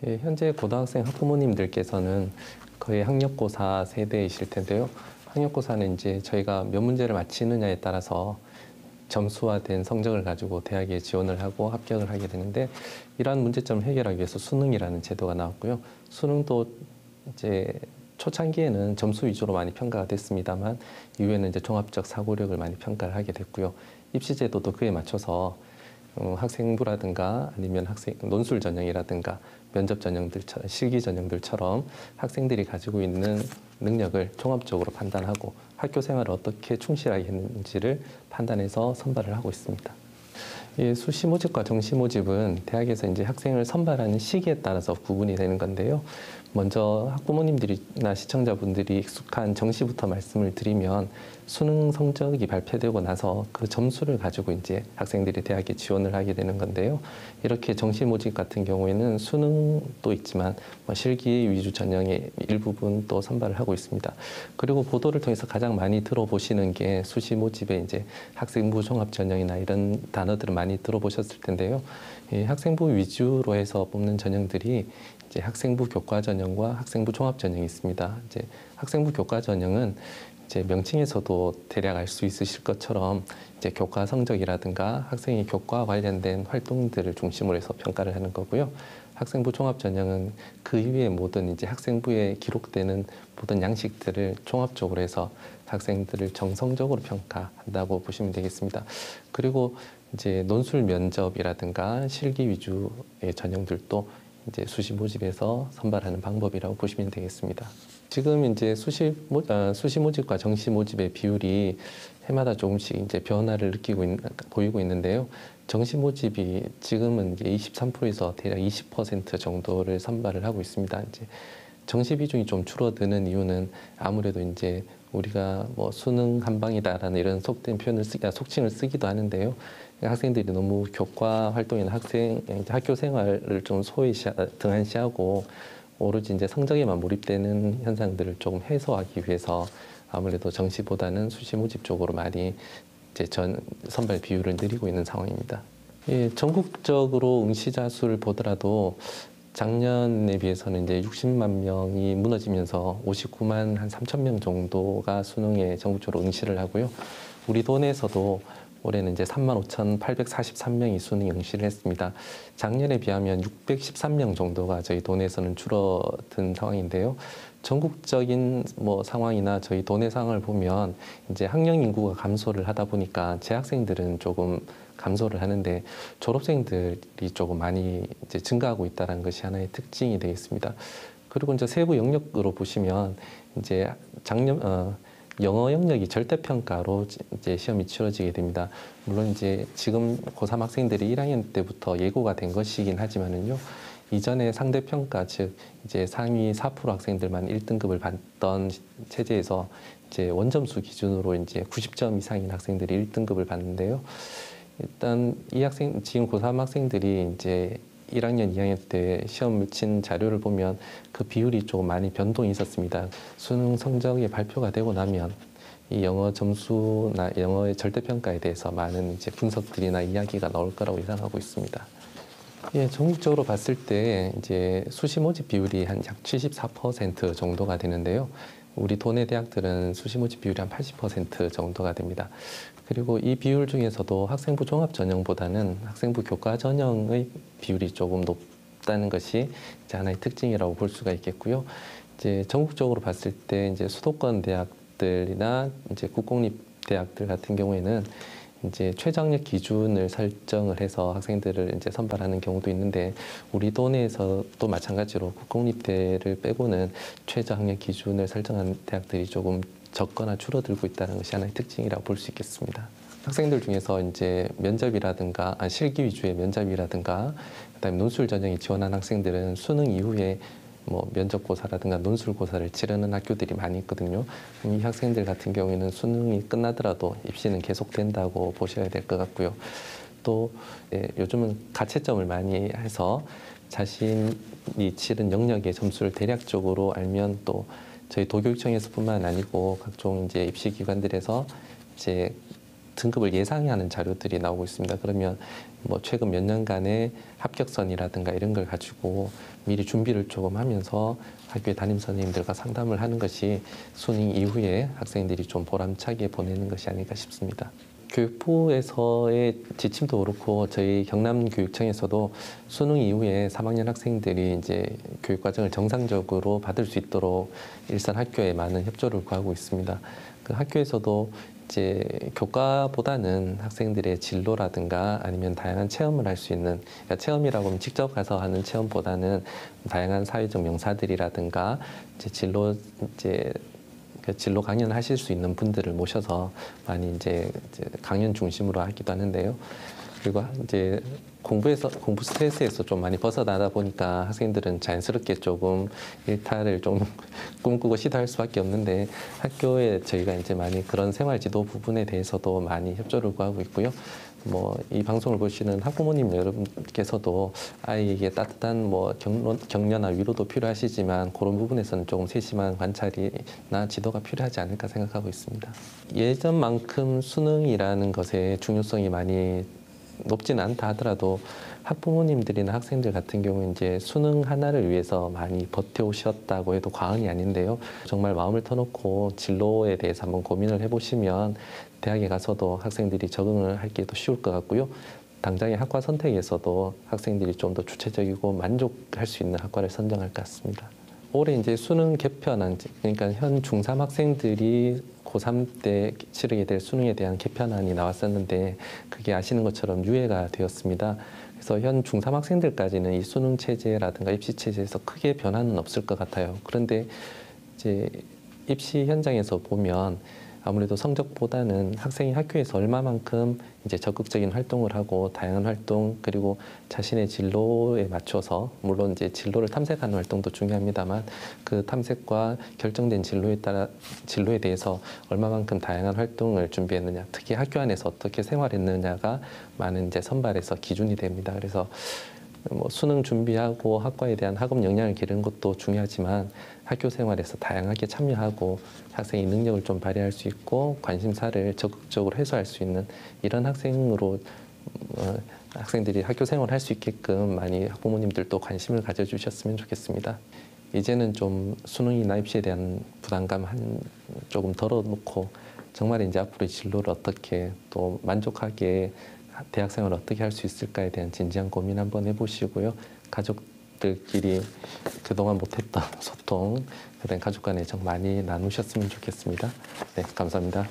예, 현재 고등학생 학부모님들께서는 거의 학력고사 세대이실 텐데요. 학력고사는 이제 저희가 몇 문제를 맞히느냐에 따라서 점수화된 성적을 가지고 대학에 지원을 하고 합격을 하게 되는데, 이러한 문제점을 해결하기 위해서 수능이라는 제도가 나왔고요. 수능도 이제 초창기에는 점수 위주로 많이 평가가 됐습니다만, 이후에는 이제 종합적 사고력을 많이 평가를 하게 됐고요. 입시 제도도 그에 맞춰서 학생부라든가 아니면 논술 전형이라든가 면접 전형들처럼, 실기 전형들처럼 학생들이 가지고 있는 능력을 종합적으로 판단하고 학교 생활을 어떻게 충실하게 했는지를 판단해서 선발을 하고 있습니다. 이 수시 모집과 정시 모집은 대학에서 이제 학생을 선발하는 시기에 따라서 구분이 되는 건데요. 먼저 학부모님들이나 시청자분들이 익숙한 정시부터 말씀을 드리면, 수능 성적이 발표되고 나서 그 점수를 가지고 이제 학생들이 대학에 지원을 하게 되는 건데요. 이렇게 정시 모집 같은 경우에는 수능도 있지만 실기 위주 전형의 일부분 또 선발을 하고 있습니다. 그리고 보도를 통해서 가장 많이 들어보시는 게 수시 모집에 이제 학생부 종합 전형이나 이런 단어들을 많이 들어보셨을 텐데요. 이 학생부 위주로 해서 뽑는 전형들이 이제 학생부 교과 전형과 학생부 종합 전형이 있습니다. 이제 학생부 교과 전형은 이제 명칭에서도 대략 알 수 있으실 것처럼 이제 교과 성적이라든가 학생이 교과와 관련된 활동들을 중심으로 해서 평가를 하는 거고요. 학생부 종합 전형은 그 이외의 모든 이제 학생부에 기록되는 모든 양식들을 종합적으로 해서 학생들을 정성적으로 평가한다고 보시면 되겠습니다. 그리고 이제 논술 면접이라든가 실기 위주의 전형들도 이제 수시 모집에서 선발하는 방법이라고 보시면 되겠습니다. 지금 이제 수시 모집과 정시 모집의 비율이 해마다 조금씩 이제 변화를 보이고 있는데요. 정시 모집이 지금은 이제 23%에서 대략 20% 정도를 선발을 하고 있습니다. 이제 정시 비중이 좀 줄어드는 이유는 아무래도 이제 우리가 뭐 수능 한 방이다라는 이런 속된 속칭을 쓰기도 하는데요. 학생들이 너무 교과 활동이나 학교 생활을 좀 등한시하고 오로지 이제 성적에만 몰입되는 현상들을 조금 해소하기 위해서 아무래도 정시보다는 수시 모집 쪽으로 많이 이제 선발 비율을 늘리고 있는 상황입니다. 예, 전국적으로 응시자 수를 보더라도 작년에 비해서는 이제 60만 명이 무너지면서 59만 한 3천 명 정도가 수능에 전국적으로 응시를 하고요. 우리 도내에서도 올해는 이제 35,843명이 수능 응시를 했습니다. 작년에 비하면 613명 정도가 저희 도내에서는 줄어든 상황인데요. 전국적인 상황이나 저희 도내 상황을 보면 이제 학령 인구가 감소를 하다 보니까 재학생들은 조금 감소를 하는데 졸업생들이 조금 많이 이제 증가하고 있다는 것이 하나의 특징이 되겠습니다. 그리고 이제 세부 영역으로 보시면 이제 영어 영역이 절대평가로 이제 시험이 치러지게 됩니다. 물론 이제 지금 고3 학생들이 1학년 때부터 예고가 된 것이긴 하지만은요. 이전에 상대평가, 즉 이제 상위 4% 학생들만 1등급을 받던 체제에서 이제 원점수 기준으로 이제 90점 이상인 학생들이 1등급을 받는데요. 일단 지금 고3 학생들이 이제 1학년, 2학년 때 시험을 친 자료를 보면 그 비율이 조금 많이 변동이 있었습니다. 수능 성적이 발표가 되고 나면 이 영어 점수나 영어의 절대평가에 대해서 많은 이제 분석들이나 이야기가 나올 거라고 예상하고 있습니다. 예, 전국적으로 봤을 때 이제 수시 모집 비율이 한 약 74% 정도가 되는데요. 우리 도내 대학들은 수시 모집 비율이 한 80% 정도가 됩니다. 그리고 이 비율 중에서도 학생부 종합 전형보다는 학생부 교과 전형의 비율이 조금 높다는 것이 이제 하나의 특징이라고 볼 수가 있겠고요. 이제 전국적으로 봤을 때 이제 수도권 대학들이나 이제 국공립 대학들 같은 경우에는 이제 최저학력 기준을 설정을 해서 학생들을 이제 선발하는 경우도 있는데, 우리 도내에서도 마찬가지로 국공립대를 빼고는 최저학력 기준을 설정한 대학들이 조금 적거나 줄어들고 있다는 것이 하나의 특징이라고 볼 수 있겠습니다. 학생들 중에서 이제 실기 위주의 면접이라든가 그다음에 논술 전형에 지원한 학생들은 수능 이후에 면접고사라든가 논술고사를 치르는 학교들이 많이 있거든요. 이 학생들 같은 경우에는 수능이 끝나더라도 입시는 계속된다고 보셔야 될 것 같고요. 또 요즘은 가채점을 많이 해서 자신이 치른 영역의 점수를 대략적으로 알면 또 저희 도교육청에서뿐만 아니고 각종 이제 입시기관들에서 이제 등급을 예상하는 자료들이 나오고 있습니다. 그러면 뭐 최근 몇 년간의 합격선이라든가 이런 걸 가지고 미리 준비를 조금 하면서 학교의 담임 선생님들과 상담을 하는 것이 수능 이후에 학생들이 좀 보람차게 보내는 것이 아닐까 싶습니다. 교육부에서의 지침도 그렇고 저희 경남교육청에서도 수능 이후에 3학년 학생들이 이제 교육과정을 정상적으로 받을 수 있도록 일선 학교에 많은 협조를 구하고 있습니다. 그 학교에서도 이제 교과보다는 학생들의 진로라든가 아니면 다양한 체험을 할 수 있는, 그러니까 체험이라고 하면 직접 가서 하는 체험보다는 다양한 사회적 명사들이라든가 이제 진로 강연을 하실 수 있는 분들을 모셔서 많이 이제 강연 중심으로 하기도 하는데요. 그리고 이제 공부 스트레스에서 좀 많이 벗어나다 보니까 학생들은 자연스럽게 조금 일탈을 좀 꿈꾸고 시도할 수밖에 없는데, 학교에 저희가 이제 많이 그런 생활 지도 부분에 대해서도 많이 협조를 구하고 있고요. 뭐 이 방송을 보시는 학부모님 여러분께서도 아이에게 따뜻한 뭐 격려나 위로도 필요하시지만 그런 부분에서는 조금 세심한 관찰이나 지도가 필요하지 않을까 생각하고 있습니다. 예전만큼 수능이라는 것의 중요성이 많이 높지는 않다 하더라도 학부모님들이나 학생들 같은 경우는 이제 수능 하나를 위해서 많이 버텨오셨다고 해도 과언이 아닌데요. 정말 마음을 터놓고 진로에 대해서 한번 고민을 해보시면 대학에 가서도 학생들이 적응을 하기도 쉬울 것 같고요. 당장의 학과 선택에서도 학생들이 좀 더 주체적이고 만족할 수 있는 학과를 선정할 것 같습니다. 올해 이제 수능 개편안, 그러니까 현 중3 학생들이 고3 때 치르게 될 수능에 대한 개편안이 나왔었는데 그게 아시는 것처럼 유예가 되었습니다. 그래서 현 중3 학생들까지는 이 수능 체제라든가 입시 체제에서 크게 변화는 없을 것 같아요. 그런데 이제 입시 현장에서 보면 아무래도 성적보다는 학생이 학교에서 얼마만큼 이제 적극적인 활동을 하고 다양한 활동, 그리고 자신의 진로에 맞춰서, 물론 이제 진로를 탐색하는 활동도 중요합니다만 그 탐색과 결정된 진로에 대해서 얼마만큼 다양한 활동을 준비했느냐, 특히 학교 안에서 어떻게 생활했느냐가 많은 이제 선발에서 기준이 됩니다. 그래서 뭐 수능 준비하고 학과에 대한 학업 역량을 기르는 것도 중요하지만 학교 생활에서 다양하게 참여하고 학생이 능력을 좀 발휘할 수 있고 관심사를 적극적으로 해소할 수 있는 이런 학생으로 학생들이 학교 생활을 할 수 있게끔 많이 학부모님들도 관심을 가져주셨으면 좋겠습니다. 이제는 좀 수능이나 입시에 대한 부담감 조금 덜어놓고 정말 이제 앞으로의 진로를 어떻게 또 만족하게 대학생활을 어떻게 할 수 있을까에 대한 진지한 고민 한번 해보시고요. 가족들끼리 그동안 못했던 소통, 그다음 가족 간의 정 많이 나누셨으면 좋겠습니다. 네, 감사합니다.